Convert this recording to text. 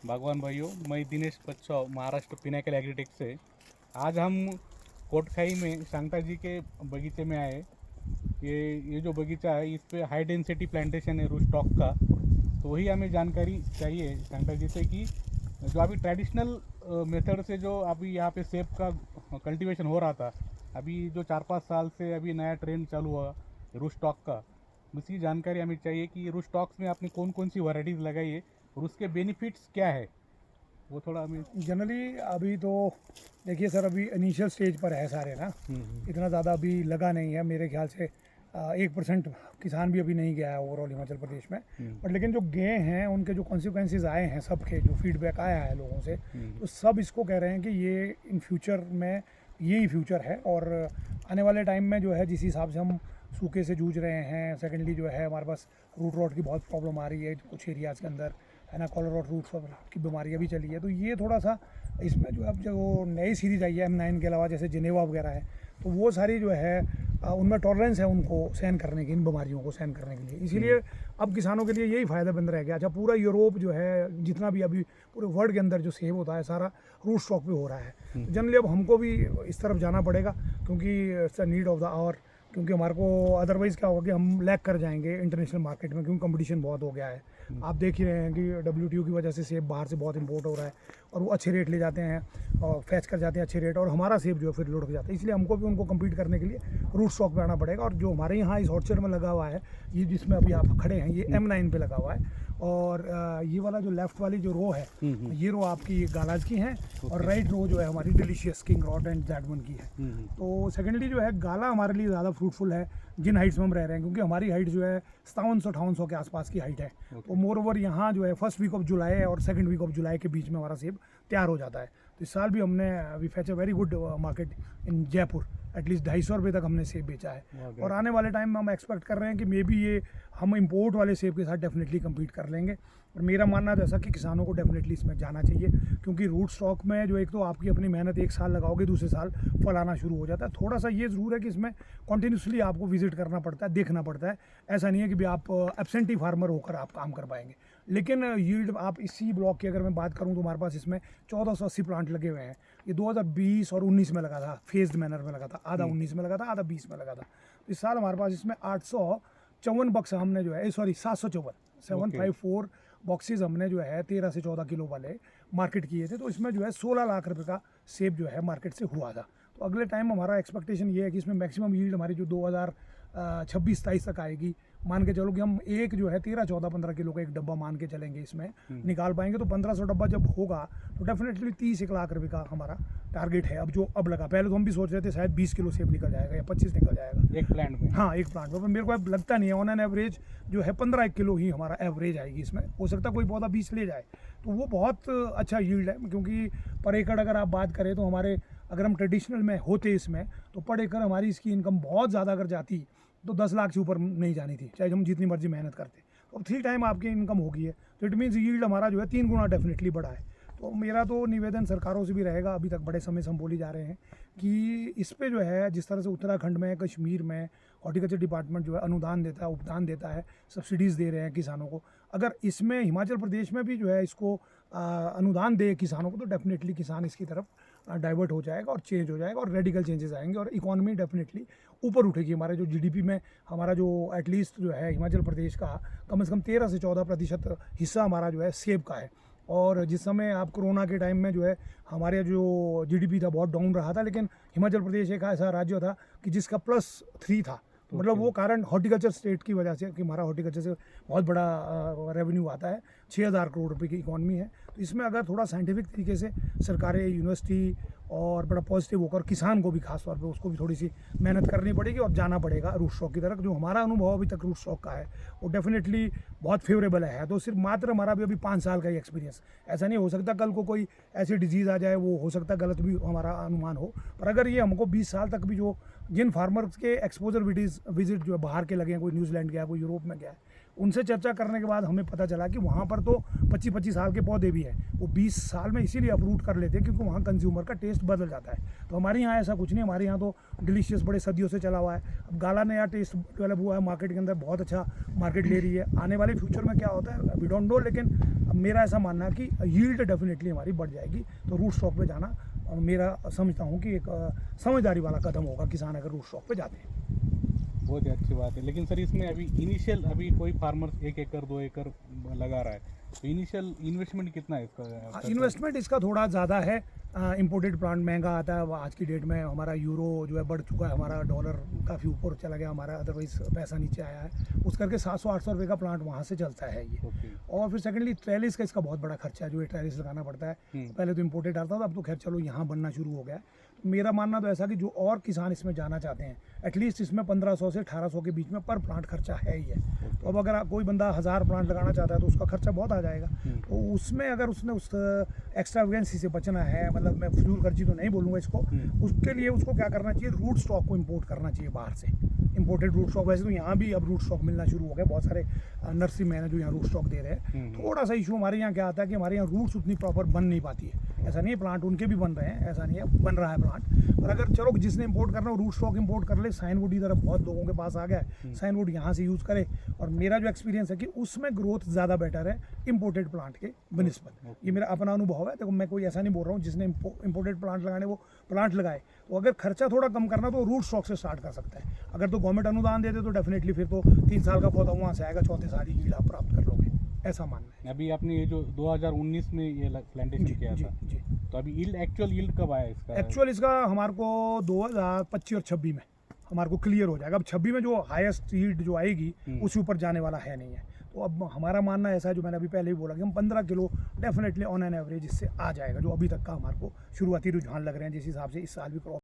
बागवान भाइयों, मैं दिनेश बच्चौ महाराष्ट्र पिनाकल एग्रीटेक से। आज हम कोटखाई में शांता जी के बगीचे में आए। ये जो बगीचा है इस पे हाई डेंसिटी प्लांटेशन है रूट स्टॉक का। तो वही हमें जानकारी चाहिए शांता जी से कि जो अभी ट्रेडिशनल मेथड से जो अभी यहाँ पे सेब का कल्टीवेशन हो रहा था, अभी जो 4-5 साल से अभी नया ट्रेंड चालू हुआ रूट स्टॉक का, उसकी जानकारी हमें चाहिए कि रूट स्टॉक्स में आपने कौन कौन सी वैरायटीज़ लगाई है और उसके बेनिफिट्स क्या है, वो थोड़ा हमें। जनरली अभी तो देखिए सर, अभी इनिशियल स्टेज पर है सारे ना। इतना ज़्यादा अभी लगा नहीं है मेरे ख्याल से। 1% किसान भी अभी नहीं गया है ओवरऑल हिमाचल प्रदेश में। बट लेकिन जो गए हैं उनके जो कॉन्सिक्वेंसेज आए हैं, सबके जो फीडबैक आया है लोगों से, तो सब इसको कह रहे हैं कि ये इन फ्यूचर में यही फ्यूचर है। और आने वाले टाइम में जो है जिस हिसाब से हम सूखे से जूझ रहे हैं, सेकेंडली जो है हमारे पास रूट रॉट की बहुत प्रॉब्लम आ रही है कुछ एरियाज़ के अंदर, है ना। कॉलर और रूट की बीमारियाँ भी चली है। तो ये थोड़ा सा इसमें जो अब जो नई सीरीज आई है M9 के अलावा, जैसे जिनेवा वगैरह है, तो वो सारी जो है उनमें टॉलरेंस है उनको सहन करने की, इन बीमारियों को सहन करने के लिए। इसीलिए अब किसानों के लिए यही फ़ायदा बंद रह गया। अच्छा, पूरा यूरोप जो है, जितना भी अभी पूरे वर्ल्ड के अंदर जो सेब होता है सारा रूट स्टॉक पे हो रहा है। तो जनरली अब हमको भी इस तरफ जाना पड़ेगा, क्योंकि it's a need of the hour. क्योंकि हमारे को अदरवाइज़ क्या होगा कि हम लैग कर जाएंगे इंटरनेशनल मार्केट में, क्योंकि कंपटीशन बहुत हो गया है। आप देख ही रहे हैं कि WTO की वजह से सेब बाहर से बहुत इंपोर्ट हो रहा है, और वो अच्छे रेट ले जाते हैं और फैच कर जाते हैं अच्छे रेट, और हमारा सेब जो है फिर लुढ़क जाता है। इसलिए हमको भी उनको कम्पीट करने के लिए रूट स्टॉक पे आना पड़ेगा। और जो हमारे यहाँ इस ऑर्चर्ड में लगा हुआ है, ये जिसमें अभी आप खड़े हैं, ये M9 पे लगा हुआ है। और ये वाला जो लेफ्ट वाली जो रो है, ये रो आपकी गालाज की है, और राइट रो जो है हमारी डिलीशियस किंग रॉट एंड जैडमन की है। तो सेकेंडली जो है गाला हमारे लिए ज़्यादा फ्रूटफुल है जिन हाइट्स में हम रह रहे हैं, क्योंकि हमारी हाइट जो है 5700-5800 के आसपास की हाइट है। तो मोर ओवर यहाँ जो है फर्स्ट वीक ऑफ जुलाई और सेकंड वीक ऑफ जुलाई के बीच में हमारा सेब तैयार हो जाता है। तो इस साल भी हमने we fetch a very good market in Jaipur. At least 250 रुपये तक हमने सेब बेचा है। और आने वाले टाइम में हम एक्सपेक्ट कर रहे हैं कि मे बी ये हम इंपोर्ट वाले सेब के साथ डेफिनेटली कम्पीट कर लेंगे। और मेरा मानना जैसा कि किसानों को डेफिनेटली इसमें जाना चाहिए, क्योंकि रूट स्टॉक में जो एक तो आपकी अपनी मेहनत एक साल लगाओगे, दूसरे साल फल आना शुरू हो जाता है। थोड़ा सा ये ज़रूर है कि इसमें कॉन्टीन्यूसली आपको विजिट करना पड़ता है, देखना पड़ता है। ऐसा नहीं है कि भी आप एब्सेंटी फार्मर होकर आप काम कर पाएंगे। लेकिन यील्ड आप इसी ब्लॉक की अगर मैं बात करूं तो हमारे पास इसमें 1480 प्लांट लगे हुए हैं। ये 2020 और 19 में लगा था, फेज्ड मैनर में लगा था। आधा 19 में लगा था, आधा 20 में लगा था। तो इस साल हमारे पास इसमें 854 बक्स हमने जो है 754 754 बॉक्सेज हमने जो है 13 से 14 किलो वाले मार्केट किए थे। तो इसमें जो है 16 लाख रुपए का सेब जो है मार्केट से हुआ था। तो अगले टाइम हमारा एक्सपेक्टेशन ये है कि इसमें मैक्सिमम यील्ड हमारी जो 2026-27 तक आएगी। मान के चलो कि हम एक जो है 13, 14, 15 किलो का एक डब्बा मान के चलेंगे, इसमें निकाल पाएंगे। तो 1500 डब्बा जब होगा तो डेफिनेटली 30-1 लाख रुपए का हमारा टारगेट है। अब जो अब लगा, पहले तो हम भी सोच रहे थे शायद 20 किलो सेब निकल जाएगा या 25 निकल जाएगा एक प्लांट में। हाँ, एक प्लांट में। पर मेरे को अब लगता नहीं है। ऑन एन एवरेज जो है 15 किलो ही हमारा एवरेज आएगी इसमें। हो सकता है कोई पौधा 20 ले जाए, तो वो बहुत अच्छा यील्ड है। क्योंकि पर एकड़ अगर आप बात करें तो हमारे, अगर हम ट्रेडिशनल में होते इसमें, तो पर एकड़ हमारी इसकी इनकम बहुत ज़्यादा अगर जाती तो 10 लाख से ऊपर नहीं जानी थी, चाहे हम जितनी मर्जी मेहनत करते। तो 3 टाइम आपकी इनकम हो गई है, तो इट मीन्स यील्ड हमारा जो है 3 गुना डेफिनेटली बढ़ा है। तो मेरा तो निवेदन सरकारों से भी रहेगा, अभी तक बड़े समय से हम बोली जा रहे हैं कि इस पे जो है, जिस तरह से उत्तराखंड में, कश्मीर में हॉर्टिकल्चर डिपार्टमेंट जो है अनुदान देता है, उपदान देता है, सब्सिडीज़ दे रहे हैं किसानों को, अगर इसमें हिमाचल प्रदेश में भी जो है इसको अनुदान दे किसानों को, तो डेफिनेटली किसान इसकी तरफ डाइवर्ट हो जाएगा और चेंज हो जाएगा, और रेडिकल चेंजेस आएंगे और इकॉनमी डेफिनेटली ऊपर उठेगी। हमारे जो GDP में हमारा जो एटलीस्ट जो है हिमाचल प्रदेश का कम से कम 13 से 14% हिस्सा हमारा जो है सेब का है। और जिस समय आप कोरोना के टाइम में जो है हमारे जो GDP था बहुत डाउन रहा था, लेकिन हिमाचल प्रदेश एक ऐसा राज्य था कि जिसका +3 था। तो मतलब वो कारण हॉर्टिकल्चर स्टेट की वजह से, कि हमारा हॉर्टिकल्चर से बहुत बड़ा रेवेन्यू आता है, 6000 करोड़ रुपए की इकॉनमी है। तो इसमें अगर थोड़ा साइंटिफिक तरीके से सरकारें, यूनिवर्सिटी और बड़ा पॉजिटिव होकर किसान को भी खास तौर पे उसको भी थोड़ी सी मेहनत करनी पड़ेगी और जाना पड़ेगा रूट स्टॉक की तरफ। जो हमारा अनुभव अभी तक रूट स्टॉक का है वो डेफिनेटली बहुत फेवरेबल है। तो सिर्फ मात्र हमारा भी अभी 5 साल का ही एक्सपीरियंस, ऐसा नहीं हो सकता कल को कोई ऐसी डिजीज़ आ जाए, वो हो सकता है गलत भी हमारा अनुमान हो। पर अगर ये हमको 20 साल तक भी जो जिन फार्मर्स के एक्सपोजर विजिट जो है बाहर के लगे हैं, कोई न्यूजीलैंड गया, कोई यूरोप में गया है, उनसे चर्चा करने के बाद हमें पता चला कि वहाँ पर तो 25-25 साल के पौधे भी हैं, वो 20 साल में इसीलिए अप्रूट कर लेते हैं क्योंकि वहाँ कंज्यूमर का टेस्ट बदल जाता है। तो हमारे यहाँ ऐसा कुछ नहीं, हमारे यहाँ तो डिलीशियस बड़े सदियों से चला हुआ है। अब गाला नया टेस्ट डेवलप हुआ है मार्केट के अंदर, बहुत अच्छा मार्केट ले रही है। आने वाले फ्यूचर में क्या होता है वी डोंट नो, लेकिन मेरा ऐसा मानना है कि यील्ड डेफिनेटली हमारी बढ़ जाएगी। तो रूट स्टॉक पे जाना मेरा समझता हूँ कि एक समझदारी वाला कदम होगा किसान अगर रूट स्टॉक पे जाते हैं। बहुत ही अच्छी बात है। लेकिन सर इसमें अभी इनिशियल अभी कोई फार्मर 1 एकड़ 2 एकड़ लगा रहा है, तो इनिशियल इन्वेस्टमेंट कितना है इसका? इन्वेस्टमेंट इसका थोड़ा ज़्यादा है। इंपोर्टेड प्लांट महंगा आता है। आज की डेट में हमारा यूरो जो है बढ़ चुका है, हमारा डॉलर काफ़ी ऊपर चला गया, हमारा अदरवाइज पैसा नीचे आया है। उस करके 700-800 रुपये का प्लांट वहाँ से चलता है ये। ओके। और फिर सेकेंडली ट्रेलिस का इसका बहुत बड़ा खर्चा है, जो ये ट्रेलिस लगाना पड़ता है। पहले तो इंपोर्टेड आता था, अब तो खैर चलो यहाँ बनना शुरू हो गया है। मेरा मानना तो ऐसा कि जो और किसान इसमें जाना चाहते हैं, एटलीस्ट इसमें 1500 से 1800 के बीच में पर प्लांट खर्चा है ही है। तो अब अगर कोई बंदा 1000 प्लांट लगाना चाहता है तो उसका खर्चा बहुत आ जाएगा। तो उसमें अगर उसने उस एक्स्ट्रावेगेंसी से बचना है, मतलब मैं फजूल खर्ची तो नहीं बोलूँगा इसको, उसके लिए उसको क्या करना चाहिए, रूट स्टॉक को इम्पोर्ट करना चाहिए बाहर से। इम्पोर्टेड रूट स्टॉक, वैसे तो यहाँ भी अब रूट स्टॉक मिलना शुरू हो गया, बहुत सारे नर्सरी मैन है जो यहाँ रूट स्टॉक दे रहे हैं। थोड़ा सा इशू हमारे यहाँ क्या आता है कि हमारे यहाँ रूट्स उतनी प्रॉपर बन नहीं पाती है। ऐसा नहीं है, प्लांट उनके भी बन रहे हैं, ऐसा नहीं है, बन रहा है प्लांट। और अगर चलो जिसने इंपोर्ट करना हो रूट स्टॉक इंपोर्ट कर ले, साइनवुड इधर बहुत लोगों के पास आ गया है, साइनवुड यहाँ से यूज़ करे। और मेरा जो एक्सपीरियंस है कि उसमें ग्रोथ ज़्यादा बेटर है इंपोर्टेड प्लांट के बनस्पत। ये मेरा अपना अनुभव है। देखो मैं कोई ऐसा नहीं बोल रहा हूँ, जिसने इंपोर्टेड प्लांट लगाने वो प्लांट लगाए। तो अगर खर्चा थोड़ा कम करना तो रूट स्टॉक से स्टार्ट कर सकता है। अगर तो गवर्नमेंट अनुदान देते तो डेफिनेटली फिर तो 3 साल का पौधा वहाँ से आएगा, चौथे साल ही यील्ड आप प्राप्त कर लोगे, ऐसा मानना है। अभी आपने ये जो 2019 में ये प्लांटेशन किया था, जी। तो अभी एक्चुअल यील्ड कब आया इसका? एक्चुअल इसका हमारे को 2025 और 26 में हमारे को क्लियर हो जाएगा। अब 26 में जो हाईएस्ट यील्ड जो आएगी उसके ऊपर जाने वाला है नहीं है। तो अब हमारा मानना ऐसा है, जो मैंने अभी पहले भी बोला कि हम 15 kilo definitely on an average इससे आ जाएगा, जो अभी तक का हमारे को शुरुआती रुझान लग रहे हैं। जिस हिसाब से इस साल भी क्रॉप